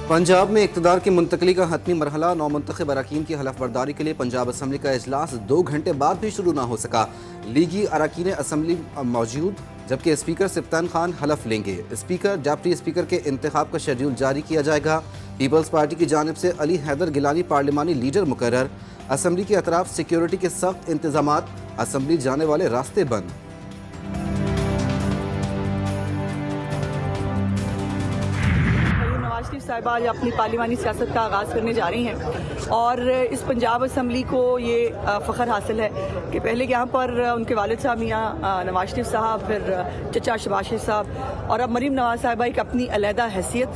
पंजाब में इक़्तिदार की मुंतकली का हतमी मरहला नौमुंतखब अरकान की हलफ बर्दारी के लिए पंजाब असम्बली का इजलास 2 घंटे बाद भी शुरू न हो सका। लीगी अरकान असम्बली मौजूद, जबकि स्पीकर सिफ्तान खान हलफ लेंगे। स्पीकर डिप्टी स्पीकर के इंतखाब का शेड्यूल जारी किया जाएगा। पीपल्स पार्टी की जानिब से अली हैदर गिलानी पार्लिमानी लीडर मुकर्रर। असम्बली के अतराफ सिक्योरिटी के सख्त इंतजामात, असम्बली जाने वाले रास्ते बंद। साहिबा आज अपनी पार्लिमानी सियासत का आगाज़ करने जा रही हैं और इस पंजाब असम्बली को ये फ़ख्र हासिल है कि पहले यहाँ पर उनके वालिद साहब मियाँ नवाज शरीफ साहब, फिर चचा शहबाज शरीफ साहब और अब मरीम नवाज साहिबा एक अपनी अलहदा हैसियत,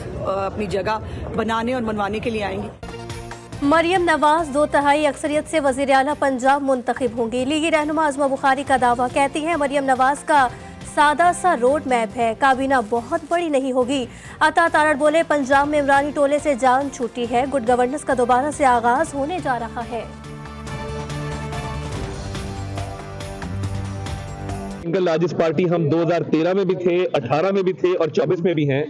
अपनी जगह बनाने और मनवाने के लिए आएंगी। मरियम नवाज 2/3 अक्सरियत से वज़ीर आला पंजाब मुंतखब होंगी। लीगी रहनुमा आज़मा बुखारी का दावा, कहती है मरियम नवाज का सादा सा रोड मैप है, काबीना बहुत बड़ी नहीं होगी। अता तारड़ बोले, पंजाब में इमरानी टोले से जान छूटी है, गुड गवर्नेंस का दोबारा से आगाज होने जा रहा है। सिंगल लार्जेस्ट पार्टी हम 2013 में भी थे, 18 में भी थे और 24 में भी हैं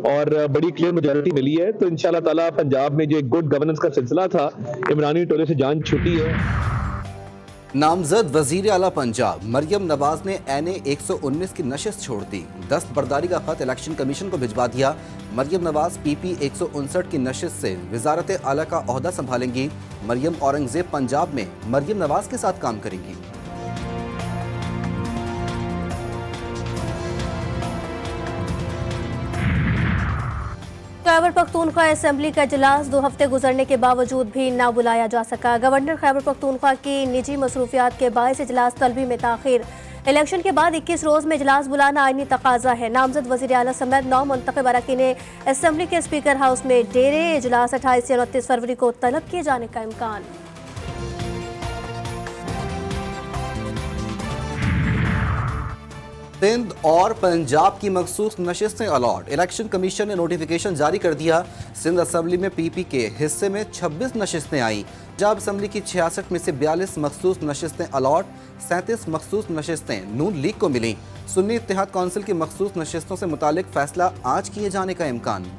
और बड़ी क्लियर मेजॉरिटी मिली है। तो इंशाल्लाह ताला पंजाब में जो एक गुड गवर्नेंस का सिलसिला था, इमरानी टोले से जान छूटी है। नामजद वजीर आला पंजाब मरियम नवाज ने NA 119 की नशिस्त छोड़ दी। दस्त बर्दारी का खत इलेक्शन कमीशन को भिजवा दिया। मरियम नवाज PP 159 की नशिस्त से वजारत आला का ओहदा संभालेंगी। मरियम औरंगजेब पंजाब में मरियम नवाज के साथ काम करेंगी। खैबर पख्तूनख्वा असेंबली का इजलास 2 हफ्ते गुजरने के बावजूद भी ना बुलाया जा सका। गवर्नर खैबर पख्तूनख्वा की निजी मसरूफियात के बायस इजलास तलबी में ताखिर। इलेक्शन के बाद 21 रोज में इजलास बुलाना आईनी तकाजा है। नामजद वज़ीर आला समेत 9 मुंतखब अरकान असेंबली के स्पीकर हाउस में डेरे। इजलास 28 से 29 फरवरी को तलब किए जाने का इम्कान। सिंध और पंजाब की मखसूस नशिस्तें अलॉट। इलेक्शन कमीशन ने नोटिफिकेशन जारी कर दिया। सिंध असम्बली में PP के हिस्से में 26 नशिस्तें आईं। पंजाब असम्बली की 66 में से 42 मखसूस नशिस्तें अलॉट, 37 मखसूस नशिस्तें नून लीग को मिली। सुन्नी इत्तेहाद कौंसिल की मखसूस नशिस्तों से मुतालिक फैसला आज किए जाने का इम्कान।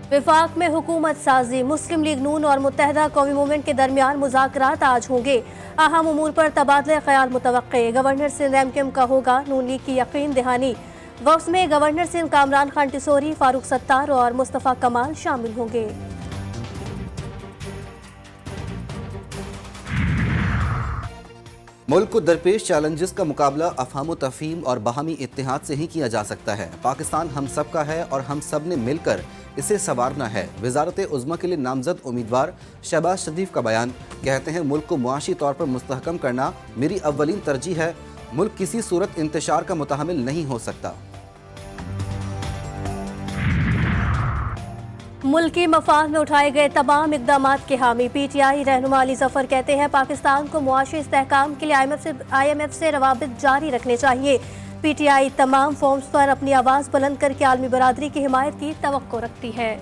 विफाक में हुकूमत साजी, मुस्लिम लीग नून और मुत्तहदा कौमी मूवमेंट के दरमियान मुज़ाकरात आज होंगे। अहम उमूर पर तबादला ख्याल मुतवक्के। गवर्नर सिंध MKM का होगा नून लीग की यकीन दहानी। वक्त में गवर्नर सिंध कामरान खान टिसोरी, फारूक सत्तार और मुस्तफ़ा कमाल शामिल होंगे। मुल्क को दरपेश चैलेंजेस का मुकाबला अफहाम व तफहीम और बाहमी इत्तेहाद से ही किया जा सकता है। पाकिस्तान हम सब का है और हम सब ने मिलकर इसे संवारना है। वजारत उज़्मा के लिए नामजद उम्मीदवार शहबाज शरीफ का बयान, कहते हैं मुल्क को मुआशी तौर पर मुस्तहकम करना मेरी अव्वलीन तरजीह है। मुल्क किसी सूरत इंतशार का मुतहमिल नहीं हो सकता। मुल्की मफाद में उठाए गए तमाम इकदामात के हामी। PTI रहनुमा अली जफर कहते हैं पाकिस्तान को मुआशी इस्तेहकाम के लिए IMF से रवाबित जारी रखने चाहिए। PTI तमाम फॉर्म्स पर अपनी आवाज़ बुलंद करके आलमी बरादरी की हिमायत की तवक्को रखती है।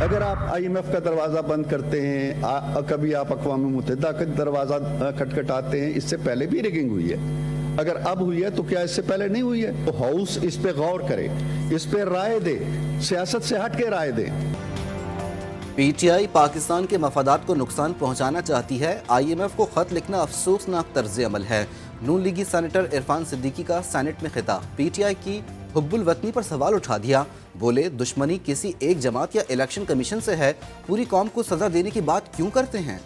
अगर आप IMF का दरवाज़ा बंद करते हैं, कभी आप अक़वाम मुत्तहिदा का दरवाज़ा खटखटाते हैं, इससे पहले भी रिगिंग हुई है। अगर अब हुई है तो क्या इससे पहले नहीं हुई है? तो हाउस इस पे गौर करे, इस पे राय दे, सियासत से हट के राय दे। PTI पाकिस्तान के मफादात को नुकसान पहुंचाना चाहती है। IMF को खत लिखना अफसोसनाक तर्ज अमल है। नून लीगी सेनेटर इरफान सिद्दीकी का सेनेट में खिताब। PTI की हुब्बुल वतनी पर सवाल उठा दिया। बोले, दुश्मनी किसी एक जमात या इलेक्शन कमीशन से है, पूरी कौम को सजा देने की बात क्यों करते हैं?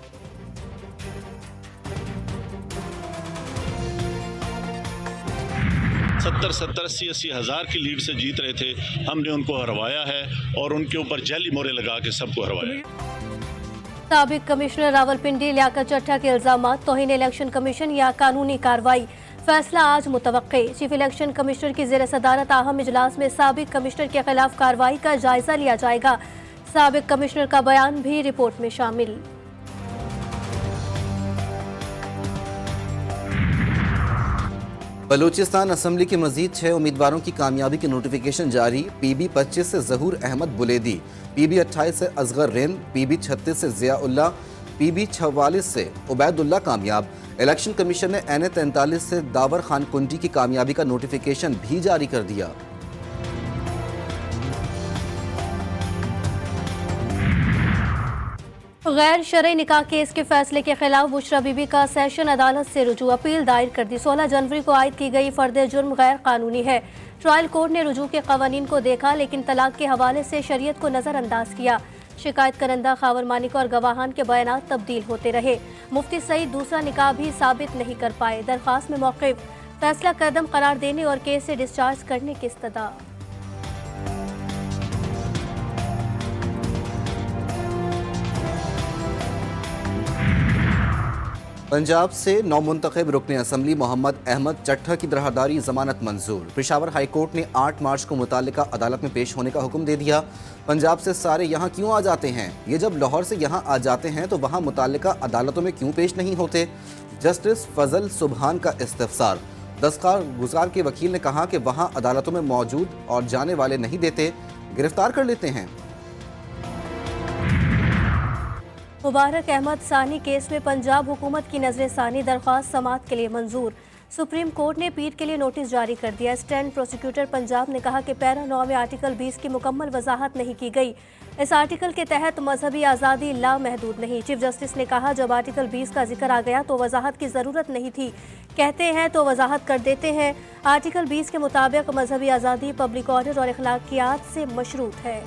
सत्तर 80 हज़ार की लीड से जीत रहे थे। हमने उनको हरवाया है और उनके ऊपर जाली मोहरें लगा के सबको हरवाया है। साबिक कमिश्नर रावलपिंडी लियाकत चट्टा के इल्जामात, तौहीन इलेक्शन कमीशन या कानूनी कार्रवाई, फैसला आज मुतवक्के। चीफ इलेक्शन कमिश्नर की ज़ेर सदारत अहम इजलास में साबिक कमिश्नर के खिलाफ कार्रवाई का जायजा लिया जाएगा। साबिक कमिश्नर का बयान भी रिपोर्ट में शामिल। बलूचिस्तान असम्बली के मजीद 6 उम्मीदवारों की कामयाबी की नोटिफिकेशन जारी। PB 25 से ज़हूर अहमद बुलेदी, PB 28 से असगर रेन, PB 36 से ज़िया उल्ला, PB 44 से उबैदुल्ला कामयाब। इलेक्शन कमीशन ने NA 43 से दावर खान कुंडी की कामयाबी का नोटिफिकेशन भी जारी कर दिया। गैर शरई निकाह केस के फैसले के खिलाफ बुशरा बीबी का सेशन अदालत से रुजू अपील दायर कर दी। 16 जनवरी को आयद की गई फर्द जुर्म गैर कानूनी है। ट्रायल कोर्ट ने रुजू के कवानीन को देखा लेकिन तलाक के हवाले से शरीयत को नज़रअंदाज किया। शिकायत करंदा खावर मानिक और गवाहान के बयानात तब्दील होते रहे। मुफ्ती सईद दूसरा निकाह भी साबित नहीं कर पाए। दरख्वास्त में मौक़िफ़ फैसला कदम करार देने और केस से डिस्चार्ज करने की इस्तदा। पंजाब से नौमुंतखब रुकन असम्बली मोहम्मद अहमद चट्ठा की दरहदारी जमानत मंजूर। पेशावर हाई कोर्ट ने 8 मार्च को मुतालिका अदालत में पेश होने का हुक्म दे दिया। पंजाब से सारे यहाँ क्यों आ जाते हैं? ये जब लाहौर से यहाँ आ जाते हैं तो वहाँ मुतालिका अदालतों में क्यों पेश नहीं होते? जस्टिस फजल सुबहान का इस्तफसार। दस्तकार गुजार के वकील ने कहा कि वहाँ अदालतों में मौजूद और जाने वाले नहीं देते, गिरफ्तार कर लेते हैं। मुबारक अहमद सानी केस में पंजाब हुकूमत की नजर सानी दरख्वास्त समाअत के लिए मंजूर। सुप्रीम कोर्ट ने पीर के लिए नोटिस जारी कर दिया। स्टैंड प्रोसिक्यूटर पंजाब ने कहा कि पैरा 9 में आर्टिकल 20 की मुकम्मल वजाहत नहीं की गई। इस आर्टिकल के तहत मजहबी आज़ादी लामहदूद नहीं। चीफ जस्टिस ने कहा जब आर्टिकल 20 का जिक्र आ गया तो वजाहत की ज़रूरत नहीं थी, कहते हैं तो वजाहत कर देते हैं। आर्टिकल 20 के मुताबिक मजहबी आज़ादी पब्लिक ऑर्डर और अखलाकियात से मशरूत है।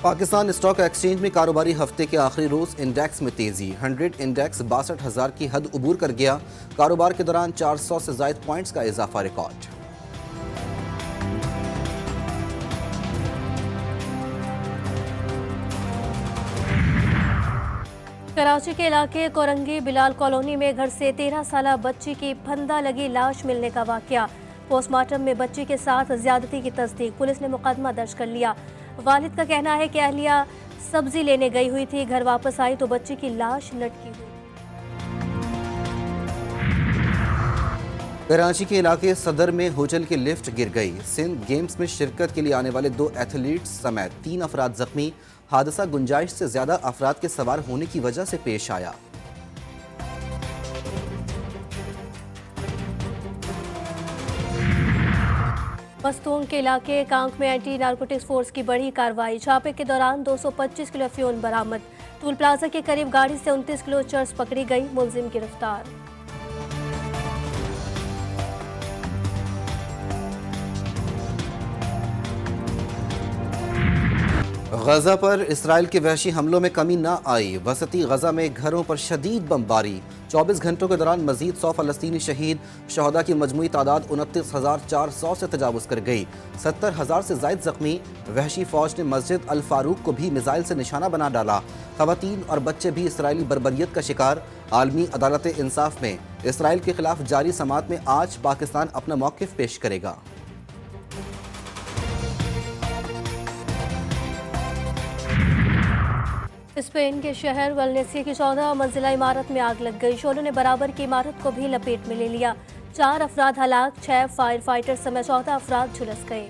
पाकिस्तान स्टॉक एक्सचेंज में कारोबारी हफ्ते के आखिरी रोज इंडेक्स में तेजी। 100 इंडेक्स 62,000 की हद उबूर कर गया। कारोबार के दौरान 400 से ज़ायद पॉइंट्स का इजाफा रिकॉर्ड। कराची के इलाके कोरंगी बिलाल कॉलोनी में घर से 13 साला बच्ची की फंदा लगी लाश मिलने का वाकया। पोस्टमार्टम में बच्ची के साथ ज्यादती की तस्दीक। पुलिस ने मुकदमा दर्ज कर लिया। वालिद का कहना है कि अहलिया सब्जी लेने गई हुई थी, घर वापस आई तो बच्ची की लाश लटकी हुई। कराची के इलाके सदर में होटल की लिफ्ट गिर गई। सिंध गेम्स में शिरकत के लिए आने वाले 2 एथलीट्स समेत 3 अफराद जख्मी। हादसा गुंजाइश से ज्यादा अफराद के सवार होने की वजह से पेश आया। मस्तूंग के इलाके कांक में एंटी नारकोटिक्स फोर्स की बड़ी कार्रवाई। छापे के दौरान 225 किलो अफीम बरामद। टूल प्लाजा के करीब गाड़ी से 29 किलो चर्स पकड़ी गई, मुलजिम गिरफ्तार। गजा पर इसराइल के वहशी हमलों में कमी न आई। वसती गजा में घरों पर शदीद बमबारी। 24 घंटों के दौरान मजीद 100 फलस्तीनी शहीद। शहदा की मजमूई तादाद 29,400 से तजावुज कर गई। 70,000 से जायद जख्मी। वहशी फौज ने मस्जिद अल फारूक को भी मिसाइल से निशाना बना डाला। खवातीन और बच्चे भी इसराइली बर्बरियत का शिकार। आलमी अदालत इंसाफ में इसराइल के खिलाफ जारी समाअत में आज पाकिस्तान अपना मौक़िफ़ पेश करेगा। स्पेन के शहर वलनेसिया की 14 मंजिला इमारत में आग लग गई। शोलों ने बराबर की इमारत को भी लपेट में ले लिया। 4 अफराद हलाक, 6 फायर फाइटर समेत 14 अफराद झुलस गए।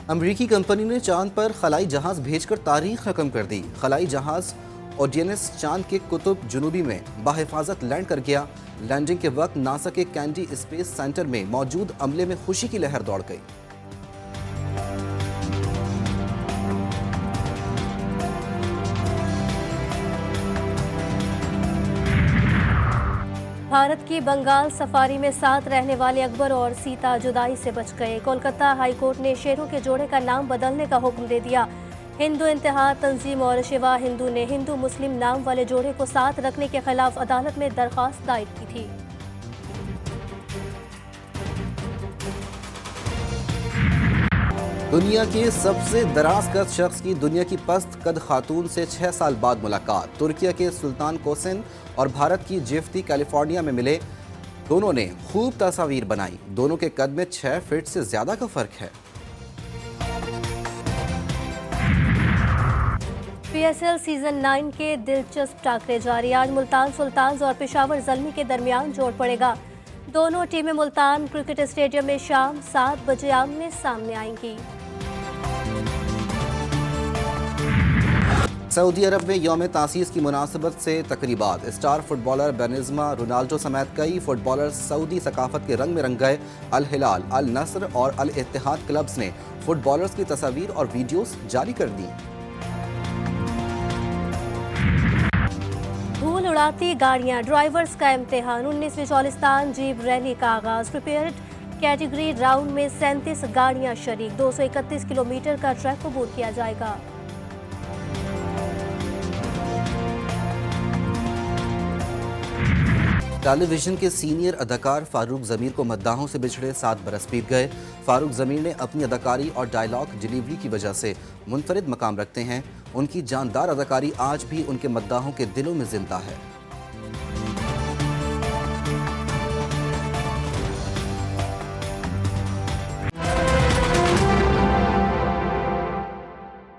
अमरीकी कंपनी ने चांद पर खलाई जहाज भेजकर तारीख रकम कर दी। खलाई जहाज ओडियनस चांद के कुतुब जुनूबी में बाहिफाजत लैंड कर गया। लैंडिंग के वक्त नासा के कैंडी स्पेस सेंटर में मौजूद अमले में खुशी की लहर दौड़ गई। भारत की बंगाल सफारी में साथ रहने वाले अकबर और सीता जुदाई से बच गए। कोलकाता हाई कोर्ट ने शेरों के जोड़े का नाम बदलने का हुक्म दे दिया। हिंदू इंतहा तंजीम और शिवा हिंदू ने हिंदू मुस्लिम नाम वाले जोड़े को साथ रखने के खिलाफ अदालत में दरख्वास्त दायर की थी। दुनिया के सबसे दराज कद शख्स की दुनिया की पस्त कद खातून से 6 साल बाद मुलाकात। तुर्किया के सुल्तान कोसिन और भारत की जिफ्ती कैलिफोर्निया में मिले। दोनों ने खूब तस्वीर बनाई। दोनों के कद में 6 फीट से ज्यादा का फर्क है। PSL सीजन 9 के दिलचस्प टाकरे जारी। आज मुल्तान सुल्तान्स और पेशावर ज़ल्मी के दरमियान जोड़ पड़ेगा। दोनों टीमें मुल्तान क्रिकेट स्टेडियम में शाम 7 बजे आमने सामने आएंगी। सऊदी अरब में यौम तासीस की मुनासबत से तकरीबात। स्टार फुटबॉलर बेनिज़मा रोनाल्डो समेत कई फुटबॉलर सऊदी सकाफत के रंग में रंग गए। अल हिलाल, अल नस्र और अल इत्तिहाद क्लब्स ने फुटबॉलर्स की तस्वीर और वीडियोस जारी कर दी। धूल उड़ाती गाड़ियां, ड्राइवर्स का इम्तिहान। 19वीं चौलिस्तान जीप रैली का आगाज। प्रिपेयर्ड कैटेगरी राउंड में 37 गाड़ियां शरीक। 231 किलोमीटर का ट्रैक अबूर किया जाएगा। टेलीविजन के सीनियर अदाकार फारूक ज़मीर को मद्दाहों से बिछड़े 7 बरस बीत गए। फारूक ज़मीर ने अपनी अदाकारी और डायलॉग डिलीवरी की वजह से मुनफरिद मकाम रखते हैं। उनकी जानदार अदाकारी आज भी उनके मद्दाहों के दिलों में जिंदा है।